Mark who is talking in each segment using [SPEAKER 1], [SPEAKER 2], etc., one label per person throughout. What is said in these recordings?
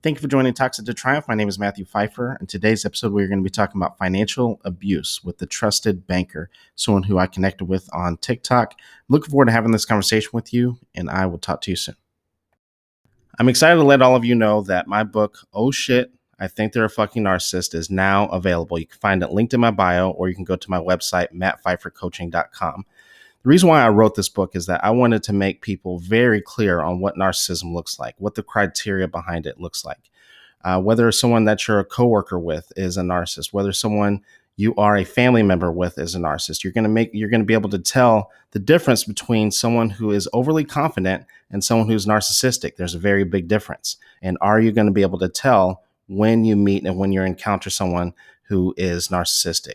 [SPEAKER 1] Thank you for joining Toxic to Triumph. My name is Matthew Pfeiffer. In today's episode, we're going to be talking about financial abuse with the trusted banker, someone who I connected with on TikTok. I'm looking forward to having this conversation with you, and I will talk to you soon. I'm excited to let all of you know that my book, Oh Shit, I Think They're a Fucking Narcissist, is now available. You can find it linked in my bio, or you can go to my website, mattpfeiffercoaching.com. The reason why I wrote this book is that I wanted to make people very clear on what narcissism looks like, what the criteria behind it looks like, whether someone that you're a coworker with is a narcissist, whether someone you are a family member with is a narcissist. You're going to be able to tell the difference between someone who is overly confident and someone who's narcissistic. There's a very big difference. And are you going to be able to tell when you meet and when you encounter someone who is narcissistic?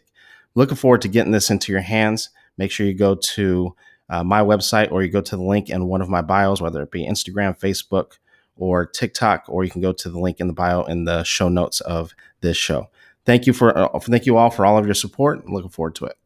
[SPEAKER 1] Looking forward to getting this into your hands. Make sure you go to my website, or you go to the link in one of my bios, whether it be Instagram, Facebook, or TikTok, or you can go to the link in the bio in the show notes of this show. Thank you all for all of your support. I'm looking forward to it.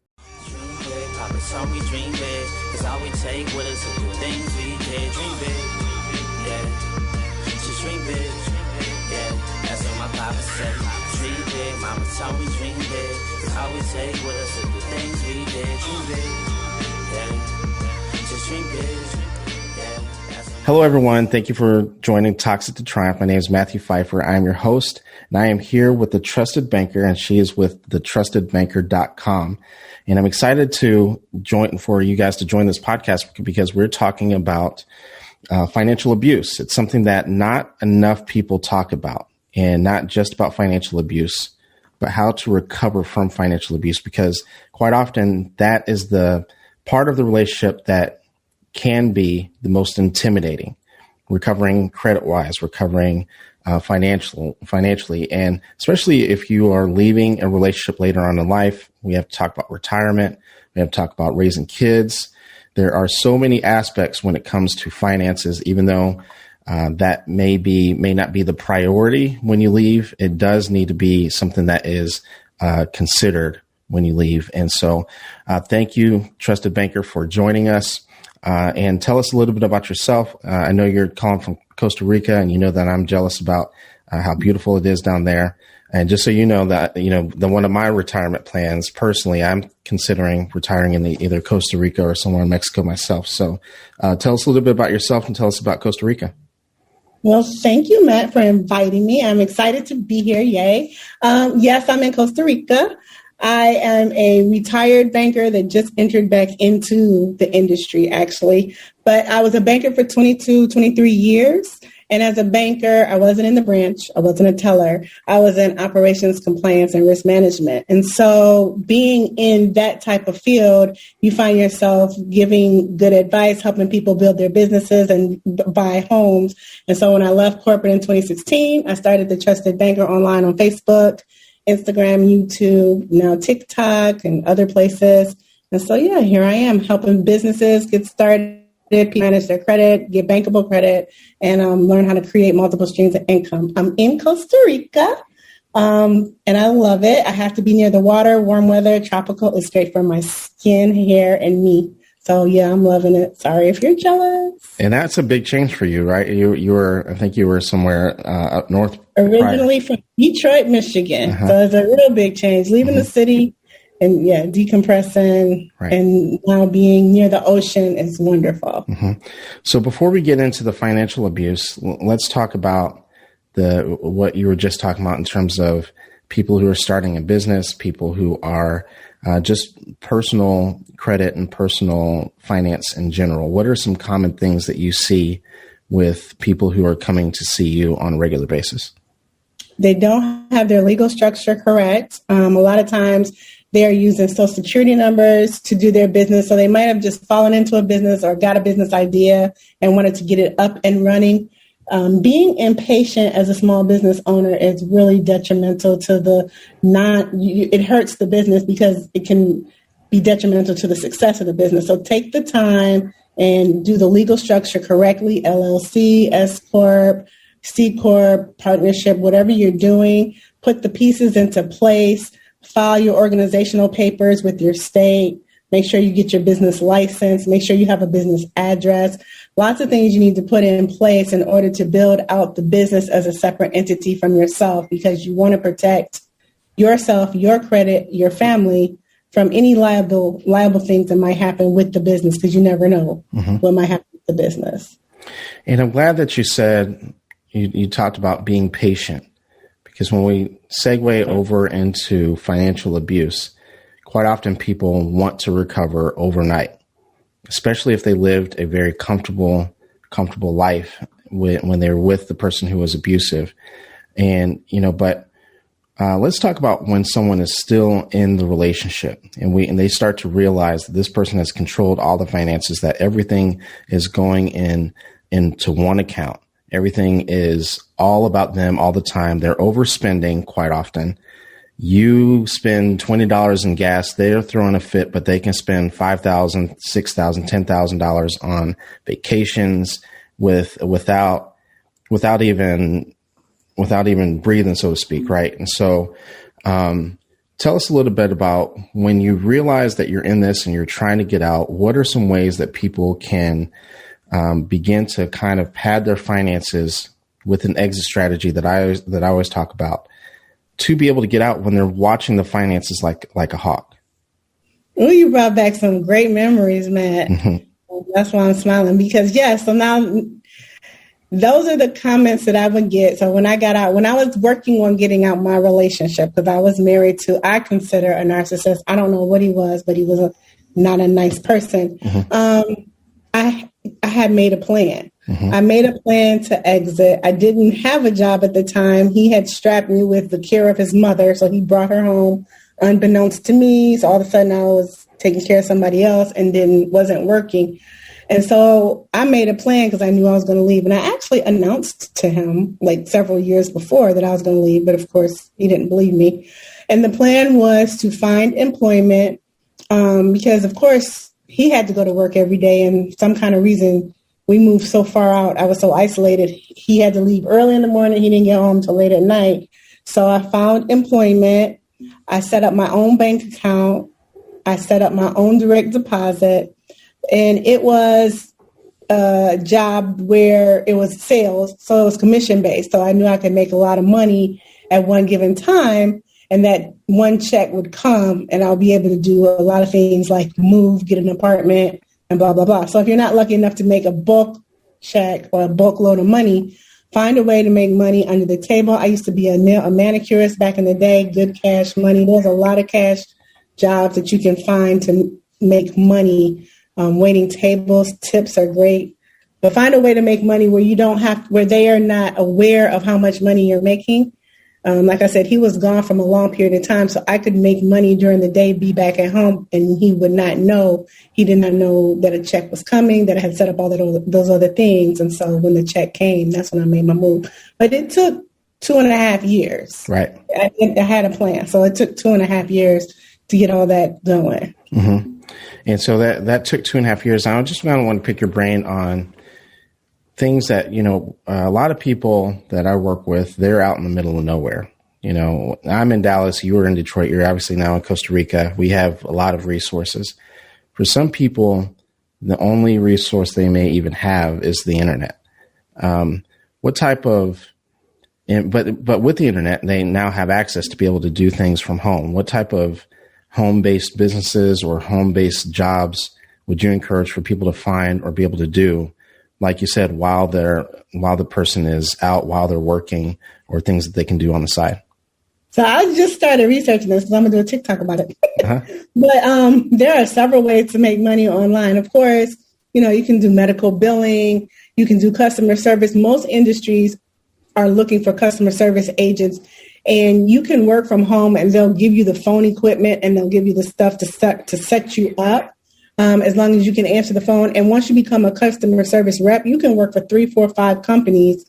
[SPEAKER 1] Hello, everyone. Thank you for joining Toxic to Triumph. My name is Matthew Pfeiffer. I am your host, and I am here with the Trusted Banker, and she is with thetrustedbanker.com. And I'm excited for you guys to join this podcast because we're talking about financial abuse. It's something that not enough people talk about, and not just about financial abuse, but how to recover from financial abuse, because quite often that is the part of the relationship that can be the most intimidating. Recovering credit-wise, recovering financially, and especially if you are leaving a relationship later on in life. We have to talk about retirement. We have to talk about raising kids. There are so many aspects when it comes to finances, even though that may not be the priority when you leave. It does need to be something that is considered when you leave. And so thank you, Trusted Banker, for joining us. And tell us a little bit about yourself. I know you're calling from Costa Rica, and you know that I'm jealous about how beautiful it is down there. And just so you know that, one of my retirement plans, personally, I'm considering retiring in either Costa Rica or somewhere in Mexico myself. So tell us a little bit about yourself and tell us about Costa Rica.
[SPEAKER 2] Well, thank you, Matt, for inviting me. I'm excited to be here. Yay. Yes, I'm in Costa Rica. I am a retired banker that just entered back into the industry, actually. But I was a banker for 23 years. And as a banker, I wasn't in the branch. I wasn't a teller. I was in operations, compliance, and risk management. And so being in that type of field, you find yourself giving good advice, helping people build their businesses and buy homes. And so when I left corporate in 2016, I started the Trusted Banker online on Facebook, Instagram, YouTube, now TikTok, and other places. And so, here I am helping businesses get started, manage their credit, get bankable credit, and learn how to create multiple streams of income. I'm in Costa Rica, and I love it. I have to be near the water, warm weather, tropical. It's great for my skin, hair, and me. So, I'm loving it. Sorry if you're jealous.
[SPEAKER 1] And that's a big change for you, right? I think you were somewhere up north.
[SPEAKER 2] Originally from Detroit, Michigan. Uh-huh. So it's a real big change. Leaving the city and, decompressing, right. And now being near the ocean is wonderful.
[SPEAKER 1] Mm-hmm. So before we get into the financial abuse, let's talk about what you were just talking about in terms of people who are starting a business, people who are just personal credit and personal finance in general. What are some common things that you see with people who are coming to see you on a regular basis?
[SPEAKER 2] They don't have their legal structure correct. A lot of times they're using social security numbers to do their business. So they might have just fallen into a business or got a business idea and wanted to get it up and running. Being impatient as a small business owner is really detrimental to it hurts the business because it can be detrimental to the success of the business. So take the time and do the legal structure correctly, LLC, S Corp, C Corp, partnership, whatever you're doing, put the pieces into place, file your organizational papers with your state, Make sure you get your business license. Make sure you have a business address. Lots of things you need to put in place in order to build out the business as a separate entity from yourself, because you want to protect yourself, your credit, your family from any liable things that might happen with the business, because you never know what might happen with the business.
[SPEAKER 1] And I'm glad that you said, you talked about being patient, because when we segue over into financial abuse, quite often people want to recover overnight, especially if they lived a very comfortable life when they were with the person who was abusive. And, but let's talk about when someone is still in the relationship and they start to realize that this person has controlled all the finances, that everything is going into one account. Everything is all about them all the time. They're overspending quite often. You spend $20 in gas, they're throwing a fit, but they can spend $5,000, $6,000, $10,000 on vacations without even breathing, so to speak, right? And so tell us a little bit about when you realize that you're in this and you're trying to get out, what are some ways that people can begin to kind of pad their finances with an exit strategy that I always talk about, to be able to get out when they're watching the finances like a hawk?
[SPEAKER 2] Oh, you brought back some great memories, Matt. That's why I'm smiling, because so now those are the comments that I would get. So when I got out, when I was working on getting out my relationship, because I was married to, I consider a narcissist. I don't know what he was, but he was not a nice person. I had made a plan. I made a plan to exit. I didn't have a job at the time. He had strapped me with the care of his mother. So he brought her home unbeknownst to me. So all of a sudden I was taking care of somebody else and wasn't working. And so I made a plan because I knew I was going to leave. And I actually announced to him like several years before that I was going to leave. But of course, he didn't believe me. And the plan was to find employment because, of course, he had to go to work every day. And some kind of reason we moved so far out. I was so isolated. He had to leave early in the morning. He didn't get home till late at night. So I found employment. I set up my own bank account. I set up my own direct deposit. And it was a job where it was sales. So it was commission based. So I knew I could make a lot of money at one given time. And that one check would come and I'll be able to do a lot of things like move, get an apartment, and blah, blah, blah. So if you're not lucky enough to make a bulk check or a bulk load of money, find a way to make money under the table. I used to be a manicurist back in the day, good cash money. There's a lot of cash jobs that you can find to make money. Waiting tables, tips are great. But find a way to make money where they are not aware of how much money you're making. Like I said, he was gone from a long period of time, so I could make money during the day, be back at home, and he would not know. He did not know that a check was coming, that I had set up all those other things. And so when the check came, that's when I made my move. But it took 2.5 years. Right. I had a plan. So it took 2.5 years to get all that going.
[SPEAKER 1] Mm-hmm. And so that took 2.5 years. I just want to pick your brain on things that, a lot of people that I work with, they're out in the middle of nowhere. I'm in Dallas. You were in Detroit. You're obviously now in Costa Rica. We have a lot of resources. For some people, the only resource they may even have is the internet. What type of, but with the internet, they now have access to be able to do things from home. What type of home-based businesses or home-based jobs would you encourage for people to find or be able to do, like you said, while the person is out, while they're working, or things that they can do on the side?
[SPEAKER 2] So I just started researching this because I'm going to do a TikTok about it. But there are several ways to make money online. Of course, you can do medical billing. You can do customer service. Most industries are looking for customer service agents. And you can work from home and they'll give you the phone equipment and they'll give you the stuff to set you up as long as you can answer the phone. And once you become a customer service rep, you can work for 3, 4, 5 companies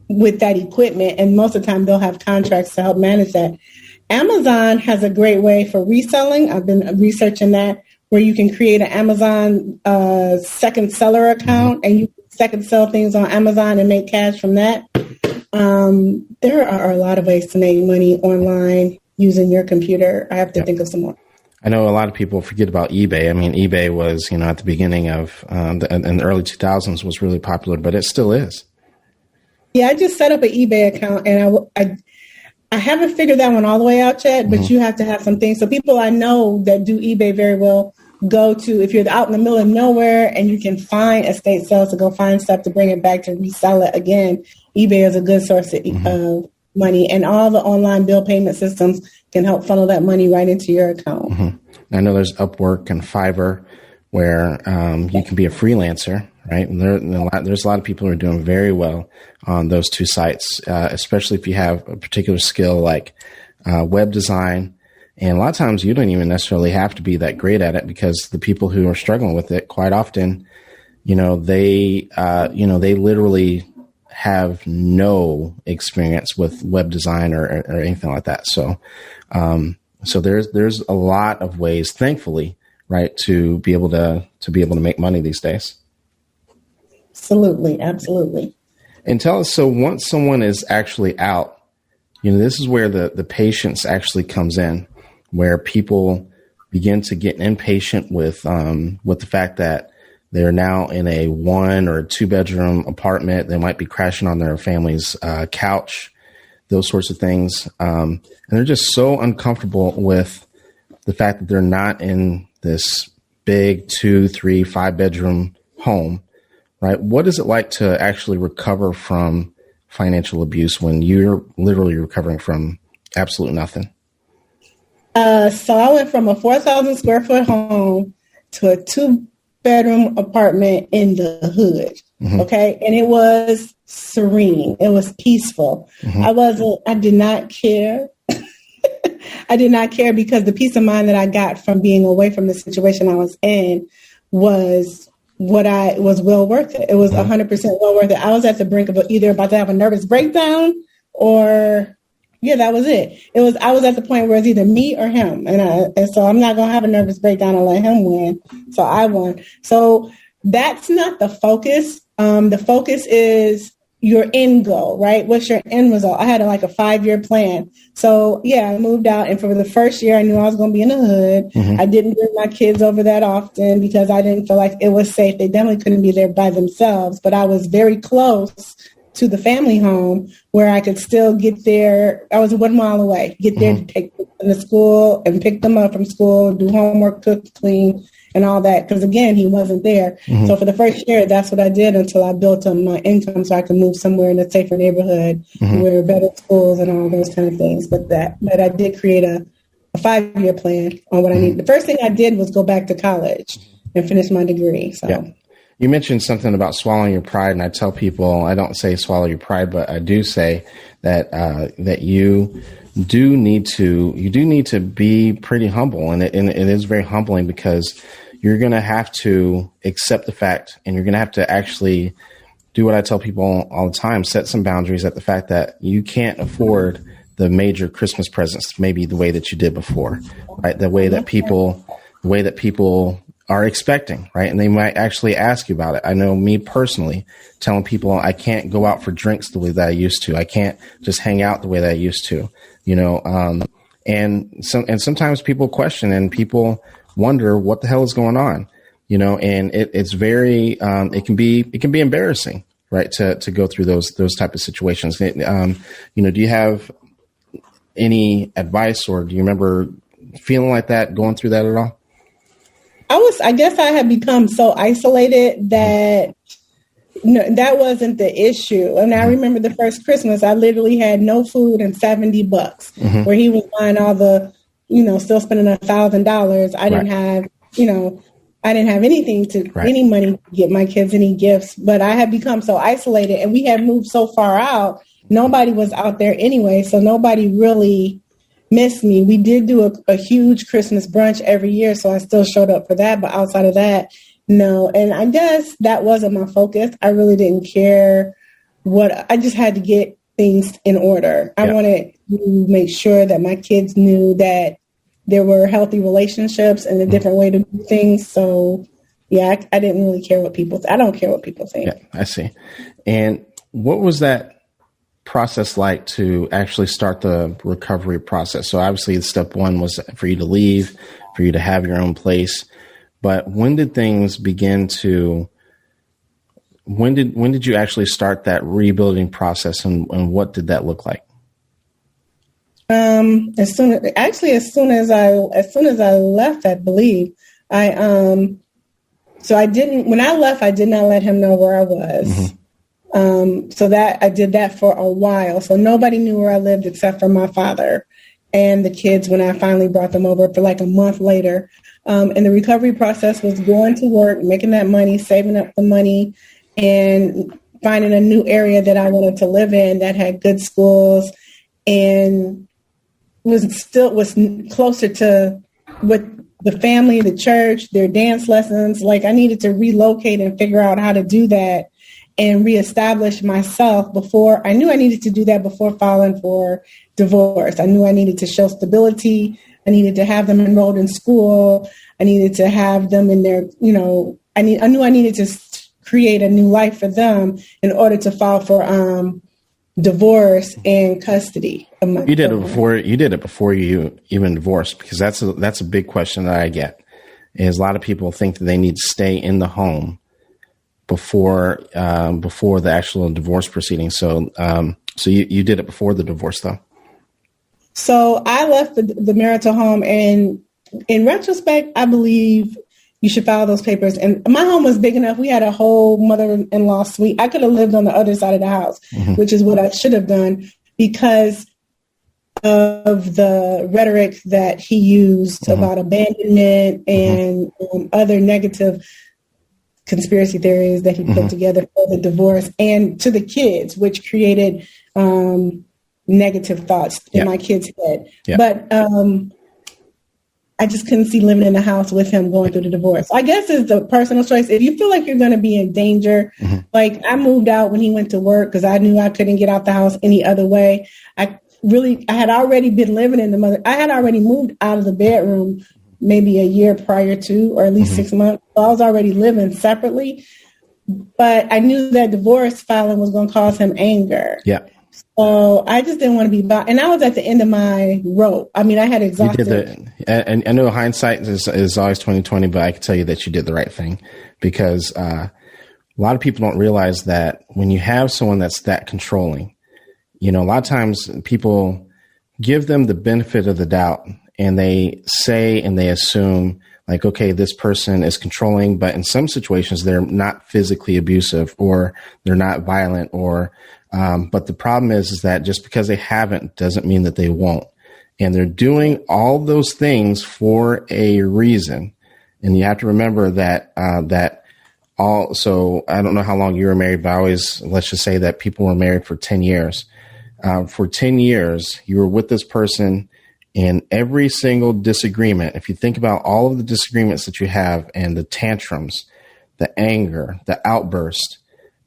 [SPEAKER 2] with that equipment. And most of the time they'll have contracts to help manage that. Amazon has a great way for reselling. I've been researching that, where you can create an Amazon second seller account and you can second sell things on Amazon and make cash from that. There are a lot of ways to make money online using your computer. I have to think of some more.
[SPEAKER 1] I know a lot of people forget about eBay. I mean, eBay was, at the beginning of in the early 2000s was really popular, but it still is.
[SPEAKER 2] Yeah, I just set up an eBay account, and I haven't figured that one all the way out yet, but you have to have some things. So people I know that do eBay very well go to, if you're out in the middle of nowhere and you can find estate sales to go find stuff to bring it back to resell it again, eBay is a good source of money, and all the online bill payment systems can help funnel that money right into your account.
[SPEAKER 1] I know there's Upwork and Fiverr where you can be a freelancer, right? And there's a lot of people who are doing very well on those two sites, especially if you have a particular skill like web design. And a lot of times you don't even necessarily have to be that great at it, because the people who are struggling with it quite often, they literally have no experience with web design or anything like that. So there's a lot of ways, thankfully, right, to be able to make money these days.
[SPEAKER 2] Absolutely.
[SPEAKER 1] And tell us, so once someone is actually out, this is where the patience actually comes in, where people begin to get impatient with the fact that they're now in a 1 or 2 bedroom apartment. They might be crashing on their family's couch, those sorts of things. And they're just so uncomfortable with the fact that they're not in this big 2, 3, 5 bedroom home, right? What is it like to actually recover from financial abuse when you're literally recovering from absolute nothing?
[SPEAKER 2] So I went from a 4,000 square foot home to a 2-bedroom apartment in the hood. Okay. And it was serene. It was peaceful. I did not care. I did not care, because the peace of mind that I got from being away from the situation I was in was well worth it. It was 100% well worth it. I was at the brink of either about to have a nervous breakdown or, that was it. I was at the point where it's either me or him. And so I'm not going to have a nervous breakdown and let him win. So I won. So that's not the focus. The focus is your end goal, right? What's your end result? I had a 5-year plan. So I moved out, and for the first year I knew I was going to be in the hood. I didn't bring my kids over that often because I didn't feel like it was safe. They definitely couldn't be there by themselves, but I was very close to the family home where I could still get there. I was 1 mile away, get there to take them to school and pick them up from school, do homework, cook, clean, and all that. Because again, he wasn't there. So for the first year, that's what I did until I built up my income so I could move somewhere in a safer neighborhood where better schools and all those kind of things. But I did create a 5-year plan on what I needed. The first thing I did was go back to college and finish my degree. So. Yeah.
[SPEAKER 1] You mentioned something about swallowing your pride, and I tell people, I don't say swallow your pride, but I do say that you do need to be pretty humble, and it is very humbling, because you're going to have to accept the fact, and you're going to have to actually do what I tell people all the time: set some boundaries at the fact that you can't afford the major Christmas presents maybe the way that you did before, right? The way that people are expecting, right? And they might actually ask you about it. I know me personally telling people I can't go out for drinks the way that I used to. I can't just hang out the way that I used to, and sometimes people question and people wonder what the hell is going on, and it's very, it can be embarrassing, right? To go through those type of situations. Do you have any advice, or do you remember feeling like that, going through that at all?
[SPEAKER 2] I guess I had become so isolated that that wasn't the issue. And I remember the first Christmas, I literally had no food and $70, where he was buying all the, still spending $1,000. I didn't have, I didn't have anything any money to get my kids any gifts, but I had become so isolated, and we had moved so far out. Nobody was out there anyway. So nobody really missed me. We did do a huge Christmas brunch every year, so I still showed up for that. But outside of that, no. And I guess that wasn't my focus. I really didn't care I just had to get things in order. I wanted to make sure that my kids knew that there were healthy relationships and a different way to do things. So I didn't really care what people I don't care what people think.
[SPEAKER 1] Yeah, I see. And what was that process like to actually start the recovery process? So obviously step one was for you to leave for you to have your own place. But when did things begin to, when did you actually start that rebuilding process, and what did that look like?
[SPEAKER 2] As soon as I left, I believe when I left, I did not let him know where I was. Mm-hmm. So that I did that for a while. So nobody knew where I lived except for my father and the kids when I finally brought them over for like a month later. And the recovery process was going to work, making that money, saving up the money, and finding a new area that I wanted to live in that had good schools and was closer to what the family, the church, their dance lessons. Like I needed to relocate and figure out how to do that and reestablish myself before I knew I needed to do that before filing for divorce. I knew I needed to show stability. I needed to have them enrolled in school. I needed to have them in their, I knew I needed to create a new life for them in order to file for divorce and custody.
[SPEAKER 1] You did it before you even divorced, because that's a big question that I get. Is a lot of people think that they need to stay in the home before the actual divorce proceeding. So you did it before the divorce, though.
[SPEAKER 2] So I left the marital home, and in retrospect, I believe you should file those papers. And my home was big enough. We had a whole mother-in-law suite. I could have lived on the other side of the house, mm-hmm. which is what I should have done because of the rhetoric that he used mm-hmm. about abandonment and other negative conspiracy theories that he put mm-hmm. together for the divorce and to the kids, which created negative thoughts in my kids' head. Yeah. But I just couldn't see living in the house with him going through the divorce. I guess it's the personal choice. If you feel like you're going to be in danger, mm-hmm. like I moved out when he went to work because I knew I couldn't get out the house any other way. I had already been living I had already moved out of the bedroom maybe a year prior to, or at least mm-hmm. 6 months. So I was already living separately, but I knew that divorce filing was going to cause him anger.
[SPEAKER 1] Yeah.
[SPEAKER 2] So I just didn't want to be bothered. And I was at the end of my rope. I mean, I had exhausted.
[SPEAKER 1] And I know hindsight is always 20/20, but I can tell you that you did the right thing because a lot of people don't realize that when you have someone that's that controlling, a lot of times people give them the benefit of the doubt and they say and they assume like, okay, this person is controlling, but in some situations they're not physically abusive or they're not violent but the problem is that just because they haven't doesn't mean that they won't. And they're doing all those things for a reason. And you have to remember that, so I don't know how long you were married, but let's just say that people were married for 10 years. For 10 years, you were with this person in every single disagreement. If you think about all of the disagreements that you have and the tantrums, the anger, the outburst,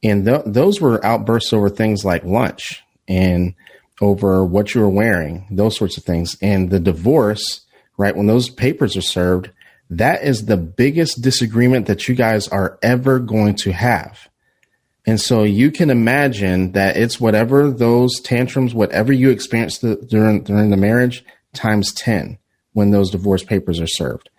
[SPEAKER 1] and those were outbursts over things like lunch and over what you were wearing, those sorts of things. And the divorce, right, when those papers are served, that is the biggest disagreement that you guys are ever going to have. And so you can imagine that it's whatever those tantrums, whatever you experienced during the marriage, times 10 when those divorce papers are served.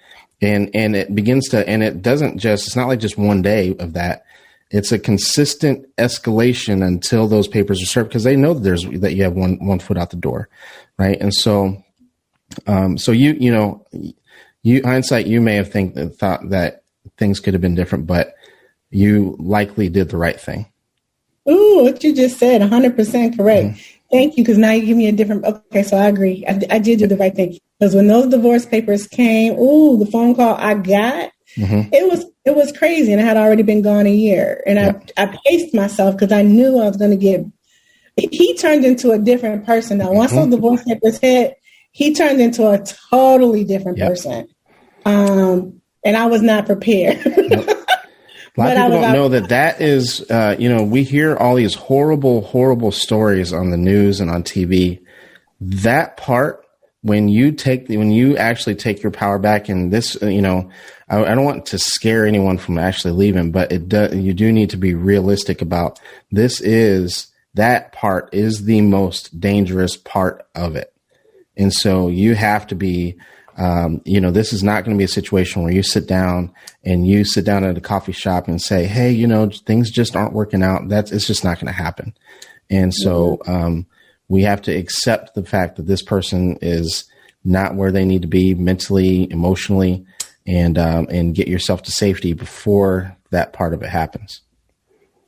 [SPEAKER 1] And it begins to, and it doesn't just, it's not like just one day of that. It's a consistent escalation until those papers are served because they know that you have one foot out the door, right? And so, you hindsight, you may have thought that things could have been different, but you likely did the right thing.
[SPEAKER 2] Ooh, what you just said, 100% correct. Mm-hmm. Thank you, because now you give me a different. Okay, so I agree. I did do the right thing because when those divorce papers came, the phone call I got, mm-hmm. it was crazy, and I had already been gone a year, and I paced myself because I knew I was going to get. He turned into a different person. Now, once those divorce papers hit, he turned into a totally different person, and I was not prepared.
[SPEAKER 1] A lot of people don't know that is, we hear all these horrible, horrible stories on the news and on TV. That part, when you actually take your power back, and this, I don't want to scare anyone from actually leaving, but you do need to be realistic about that part is the most dangerous part of it. And so you have to be This is not going to be a situation where you sit down at a coffee shop and say, hey, things just aren't working out. It's just not going to happen. And so we have to accept the fact that this person is not where they need to be mentally, emotionally, and get yourself to safety before that part of it happens.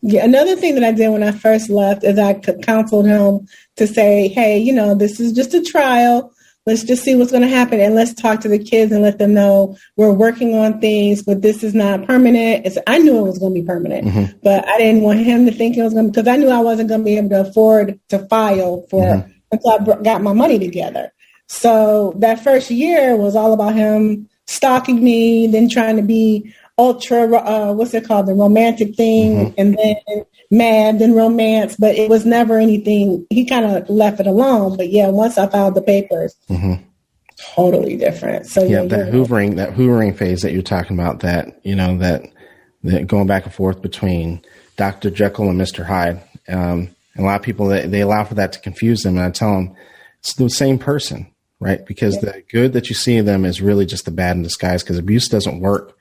[SPEAKER 2] Yeah. Another thing that I did when I first left is I counseled him to say, hey, this is just a trial. Let's just see what's going to happen. And let's talk to the kids and let them know we're working on things, but this is not permanent. I knew it was going to be permanent, but I didn't want him to think it was going to, because I knew I wasn't going to be able to afford to file for until I got my money together. So that first year was all about him stalking me, then trying to be ultra, the romantic thing, and then mad, then romance, but it was never anything. He kind of left it alone. But yeah, once I filed the papers, totally different. So
[SPEAKER 1] yeah, that hoovering phase that you're talking about, that going back and forth between Dr. Jekyll and Mr. Hyde. A lot of people, they allow for that to confuse them. And I tell them it's the same person, right? Because the good that you see in them is really just the bad in disguise, because abuse doesn't work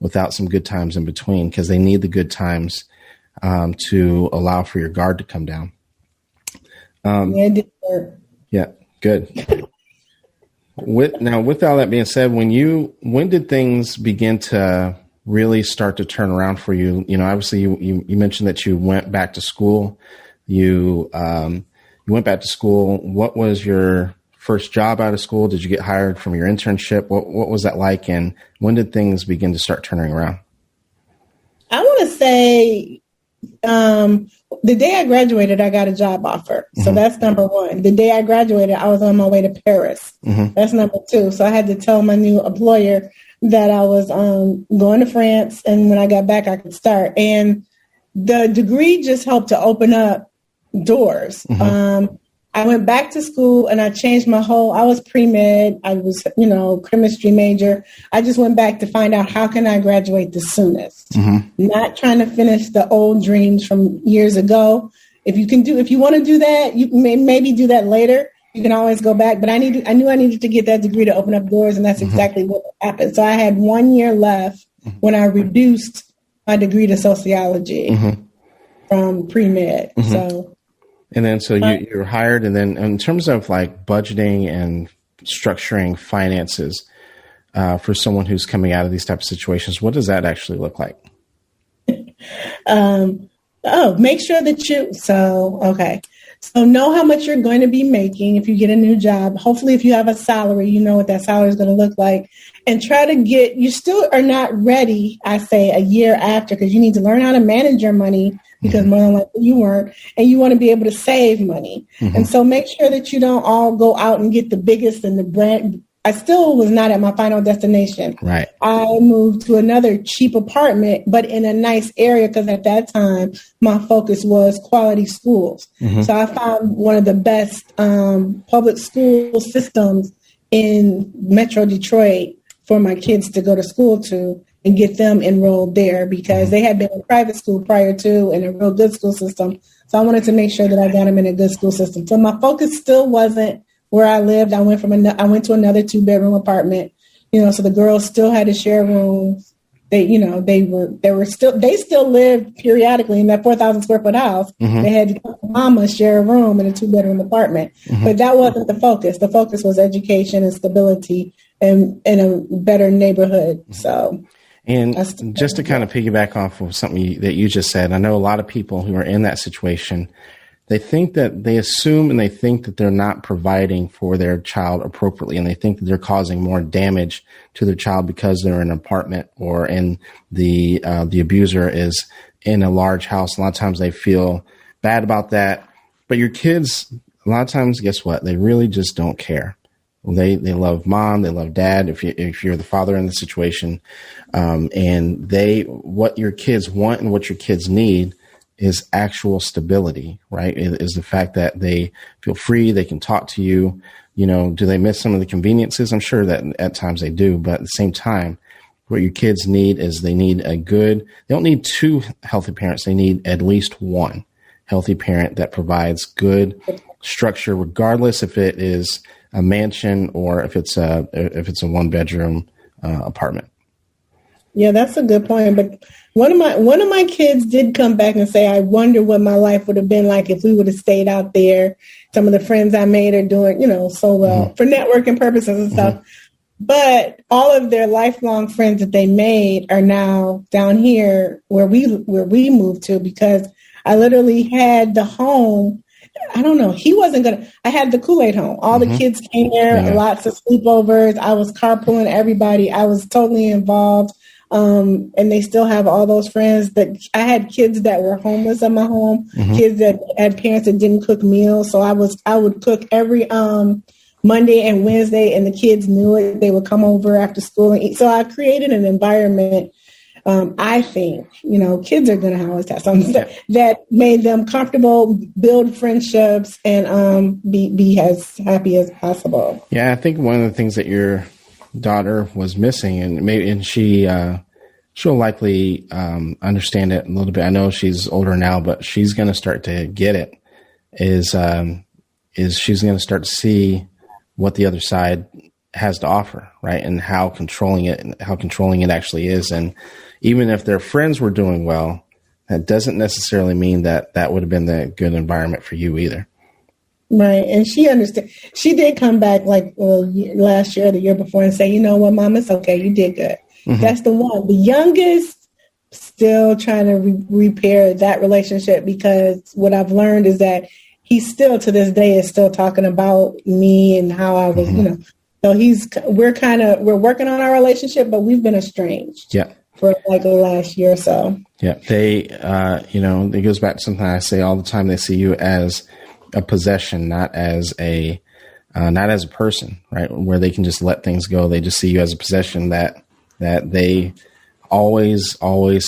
[SPEAKER 1] without some good times in between, because they need the good times to allow for your guard to come down. Yeah, good. With all that being said, when did things begin to really start to turn around for you? Obviously you mentioned that you went back to school. You went back to school. What was your first job out of school? Did you get hired from your internship? What was that like? And when did things begin to start turning around?
[SPEAKER 2] I want to say the day I graduated, I got a job offer. So that's number one. The day I graduated, I was on my way to Paris. That's number two. So I had to tell my new employer that I was going to France, and when I got back, I could start. And the degree just helped to open up doors. I went back to school and I changed I was pre-med. I was, chemistry major. I just went back to find out, how can I graduate the soonest? Not trying to finish the old dreams from years ago. If you want to do that, you may maybe do that later. You can always go back, but I knew I needed to get that degree to open up doors, and that's exactly what happened. So I had 1 year left when I reduced my degree to sociology from pre-med.
[SPEAKER 1] And then, so you were hired, and then in terms of like budgeting and structuring finances for someone who's coming out of these types of situations, what does that actually look like?
[SPEAKER 2] Make sure that So know how much you're going to be making if you get a new job. Hopefully, if you have a salary, you know what that salary is going to look like. And try to you still are not ready, I say, a year after, because you need to learn how to manage your money, because more than likely you weren't, and you want to be able to save money. And so make sure that you don't all go out and get the biggest and the brand. I still was not at my final destination.
[SPEAKER 1] Right.
[SPEAKER 2] I moved to another cheap apartment, but in a nice area, because at that time, my focus was quality schools. So I found one of the best public school systems in Metro Detroit for my kids to go to school to, and get them enrolled there, because they had been in private school prior to, in a real good school system. So I wanted to make sure that I got them in a good school system. So my focus still wasn't where I lived. I went to another 2-bedroom apartment, so the girls still had to share rooms. They still lived periodically in that 4,000 square foot house. They had to mama share a room in a 2-bedroom apartment, but that wasn't the focus. The focus was education and stability and in a better neighborhood. So.
[SPEAKER 1] And just to kind of piggyback off of something that you just said, I know a lot of people who are in that situation, they assume and they think that they're not providing for their child appropriately, and they think that they're causing more damage to their child because they're in an apartment, or in the abuser is in a large house. A lot of times they feel bad about that, but your kids, a lot of times, guess what? They really just don't care. They love mom, they love dad. If you're the father in the situation, and what your kids want and what your kids need is actual stability, right? It is the fact that they feel free, they can talk to you. Do they miss some of the conveniences? I'm sure that at times they do, but at the same time, what your kids need is they don't need 2 healthy parents. They need at least 1 healthy parent that provides good structure, regardless if it is a mansion or if it's a 1-bedroom apartment.
[SPEAKER 2] Yeah, that's a good point. But one of my kids did come back and say, I wonder what my life would have been like if we would have stayed out there. Some of the friends I made are doing, so well for networking purposes and stuff. But all of their lifelong friends that they made are now down here where we moved to, because I literally had the home. I don't know. I had the Kool-Aid home. All the kids came there, lots of sleepovers. I was carpooling everybody. I was totally involved. And they still have all those friends that I had kids that were homeless at my home, kids that had parents that didn't cook meals. So I would cook every, Monday and Wednesday, and the kids knew it. They would come over after school and eat. So I created an environment. I think, kids are going to always have something that made them comfortable, build friendships, and be as happy as possible.
[SPEAKER 1] Yeah, I think one of the things that your daughter was missing, and she'll likely understand it a little bit. I know she's older now, but she's going to start to get it. Is she's going to start to see what the other side has to offer, right? And how controlling it actually is. And even if their friends were doing well, that doesn't necessarily mean that would have been the good environment for you either.
[SPEAKER 2] Right. And she understood. She did come back last year or the year before and say, you know what, Mom, it's okay. You did good. That's the one. The youngest, still trying to repair that relationship, because what I've learned is that he still, to this day, is still talking about me and how I was, So we're working on our relationship, but we've been estranged. Yeah. For the last year or so.
[SPEAKER 1] Yeah. They, it goes back to something I say all the time. They see you as a possession, not as a person, right? Where they can just let things go. They just see you as a possession that they always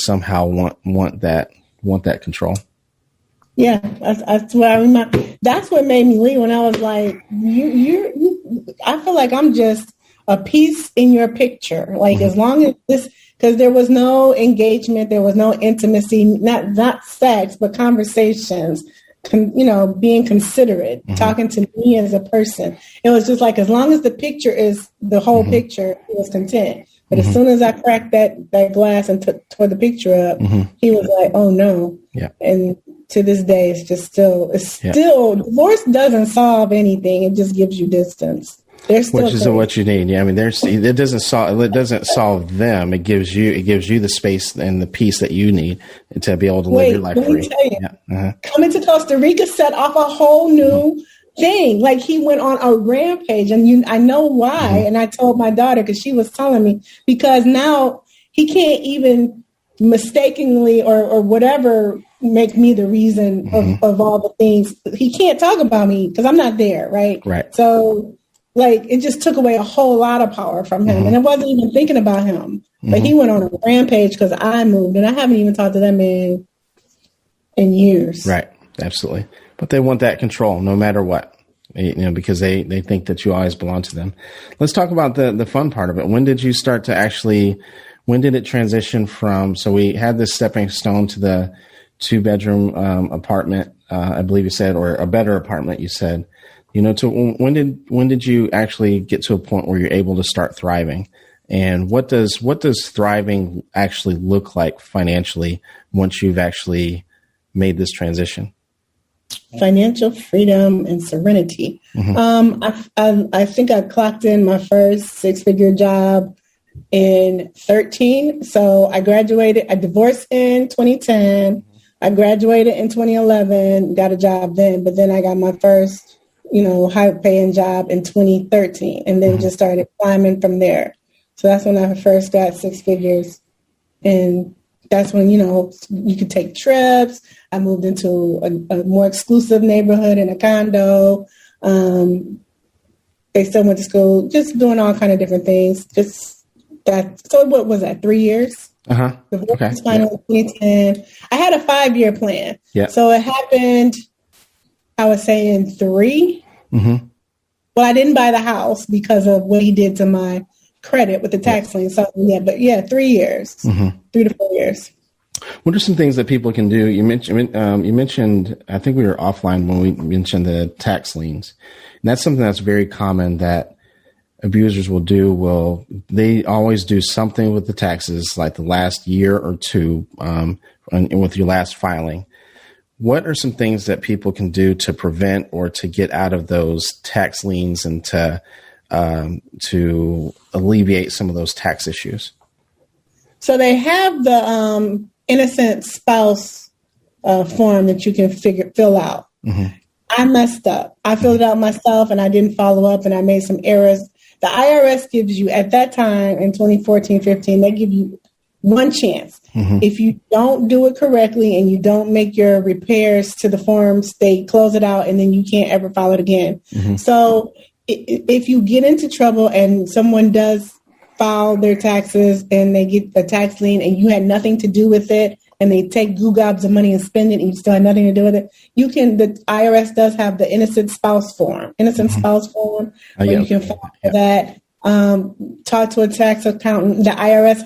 [SPEAKER 1] somehow want that control.
[SPEAKER 2] Yeah, that's what I remember. That's what made me leave, when I was like, I feel like I'm just a piece in your picture. Like, as long as this, because there was no engagement, there was no intimacy, not sex, but conversations, being considerate, talking to me as a person. It was just like, as long as the picture is the whole picture, he was content. But as soon as I cracked that glass and tore the picture up, he was like, oh no. Yeah. And to this day, it's still, divorce doesn't solve anything. It just gives you distance. Which is
[SPEAKER 1] what you need. Yeah. I mean, it doesn't solve them. It gives you the space and the peace that you need to be able to live your life free.
[SPEAKER 2] Coming to Costa Rica set off a whole new thing. Like, he went on a rampage, and I know why. And I told my daughter, because she was telling me, because now he can't even mistakenly or whatever make me the reason of all the things. He can't talk about me because I'm not there, right?
[SPEAKER 1] Right.
[SPEAKER 2] So, it just took away a whole lot of power from him, and I wasn't even thinking about him. But he went on a rampage because I moved, and I haven't even talked to them in years.
[SPEAKER 1] Right. Absolutely. But they want that control no matter what, because they think that you always belong to them. Let's talk about the fun part of it. When did you start to when did it transition from, so we had this stepping stone to the 2-bedroom apartment, I believe you said, or a better apartment, you said, to when did you actually get to a point where you're able to start thriving? And what does thriving actually look like financially once you've actually made this transition?
[SPEAKER 2] Financial freedom and serenity. I think I clocked in my first 6-figure job in 2013. So I divorced in 2010. I graduated in 2011, got a job then, but then I got my first, high paying job in 2013, and then just started climbing from there. So that's when I first got 6 figures. And that's when, you could take trips. I moved into a more exclusive neighborhood in a condo. They still went to school, just doing all kind of different things. So what was that, 3 years? Divorce was final in 2010. I had a 5-year plan. Yeah. So it happened, I would say, in 3. Well, I didn't buy the house because of what he did to my credit with the tax lien. So 3 years, 3 to 4 years.
[SPEAKER 1] What are some things that people can do? You mentioned, I think we were offline when we mentioned the tax liens. And that's something that's very common that abusers will do. They always do something with the taxes, like the last year or two, and with your last filing. What are some things that people can do to prevent or to get out of those tax liens and to alleviate some of those tax issues?
[SPEAKER 2] So they have the innocent spouse form that you can fill out. Mm-hmm. I messed up. I filled it out myself and I didn't follow up and I made some errors. The IRS gives you, at that time in 2014-15, they give you one chance. Mm-hmm. If you don't do it correctly and you don't make your repairs to the forms, they close it out and then you can't ever file it again. Mm-hmm. So if you get into trouble and someone does file their taxes and they get a tax lien and you had nothing to do with it and they take gobs of money and spend it and you still had nothing to do with it, the IRS does have the innocent spouse form, where you can file for that. Talk to a tax accountant. The IRS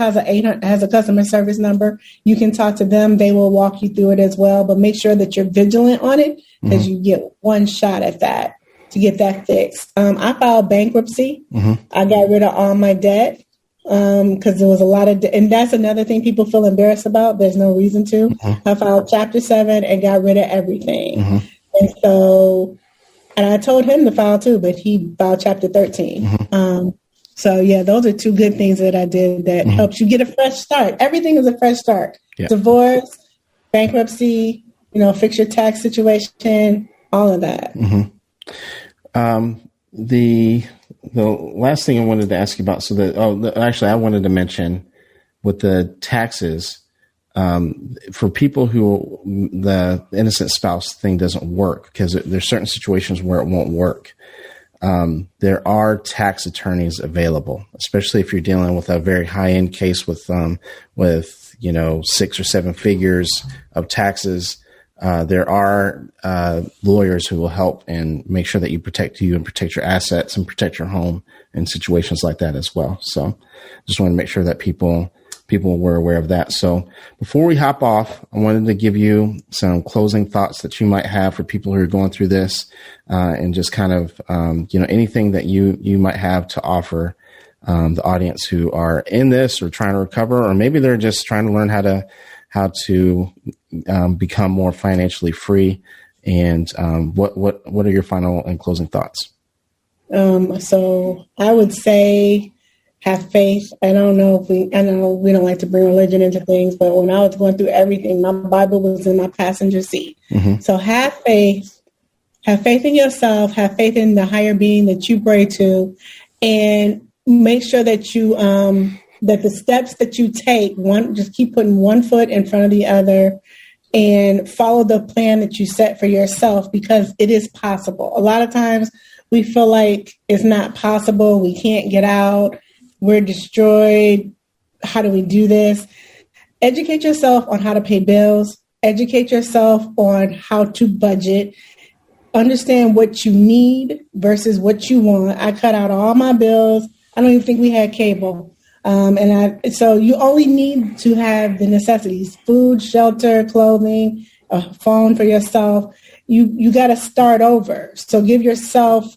[SPEAKER 2] has a customer service number. You can talk to them. They will walk you through it as well, but make sure that you're vigilant on it because you get one shot at that to get that fixed. I filed bankruptcy. Mm-hmm. I got rid of all my debt because there was a lot of and that's another thing people feel embarrassed about. There's no reason to. Mm-hmm. I filed Chapter 7 and got rid of everything. Mm-hmm. And I told him to file too, but he filed Chapter 13. Mm-hmm. So yeah, those are two good things that I did that helps you get a fresh start. Everything is a fresh start. Yeah. Divorce, bankruptcy, fix your tax situation, all of that. Mm-hmm.
[SPEAKER 1] The last thing I wanted to ask you about, I wanted to mention with the taxes, for people who the innocent spouse thing doesn't work because there's certain situations where it won't work. There are tax attorneys available, especially if you're dealing with a very high end case with 6 or 7 figures of taxes. There are lawyers who will help and make sure that you protect your assets and protect your home in situations like that as well. So just want to make sure that people were aware of that. So before we hop off, I wanted to give you some closing thoughts that you might have for people who are going through this, and just kind of, anything that you might have to offer the audience who are in this or trying to recover, or maybe they're just trying to learn how to become more financially free. And what are your final and closing thoughts?
[SPEAKER 2] So I would say have faith. I know we don't like to bring religion into things, but when I was going through everything, my Bible was in my passenger seat. Mm-hmm. So have faith in yourself, have faith in the higher being that you pray to, and make sure that you, that the steps that you take, just keep putting one foot in front of the other and follow the plan that you set for yourself, because it is possible. A lot of times we feel like it's not possible. We can't get out. We're destroyed. How do we do this? Educate yourself on how to pay bills. Educate yourself on how to budget. Understand what you need versus what you want. I cut out all my bills. I don't even think we had cable. So you only need to have the necessities: food, shelter, clothing, a phone for yourself. You got to start over. So give yourself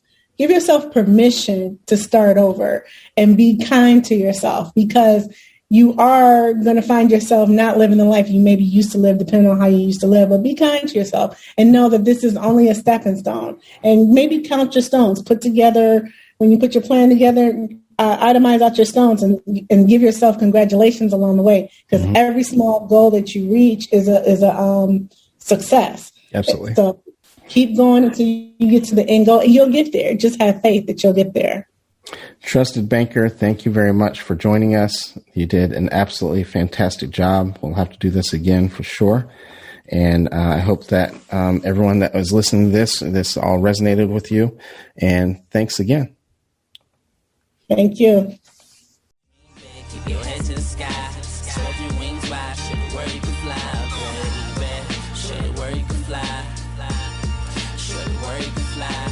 [SPEAKER 2] permission to start over and be kind to yourself, because you are going to find yourself not living the life you maybe used to live, depending on how you used to live. But be kind to yourself and know that this is only a stepping stone. And maybe count your stones. Put together, when you put your plan together, itemize out your stones and give yourself congratulations along the way, because every small goal that you reach is a success.
[SPEAKER 1] Absolutely.
[SPEAKER 2] So keep going until you get to the end goal, and you'll get there. Just have faith that you'll get there.
[SPEAKER 1] Trusted Banker, thank you very much for joining us. You did an absolutely fantastic job. We'll have to do this again for sure. And I hope that everyone that was listening to this all resonated with you. And thanks again.
[SPEAKER 2] Thank you.
[SPEAKER 3] Keep your head to the sky. Spread your wings wide. Show the world you can fly, baby. Show the world you can fly. Show the world you can fly.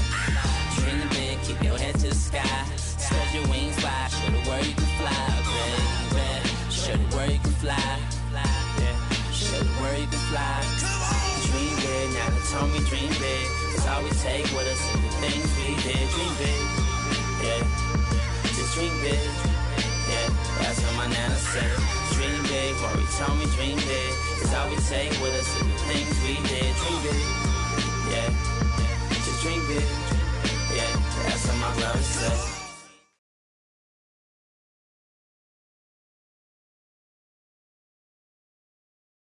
[SPEAKER 3] Dream big. Keep your head to the sky. Spread your wings wide. Show the world you can fly, baby. Show the world you can fly. Yeah. fly. Dream big, now they told me dream big. It's all we take with us and the things we did. Dream big, yeah, just dream big, yeah, that's what my nana said. Dream big, Maury told me dream big. It's all we take with us and the things we did. Dream big, yeah, just dream big, yeah, that's what my brother said.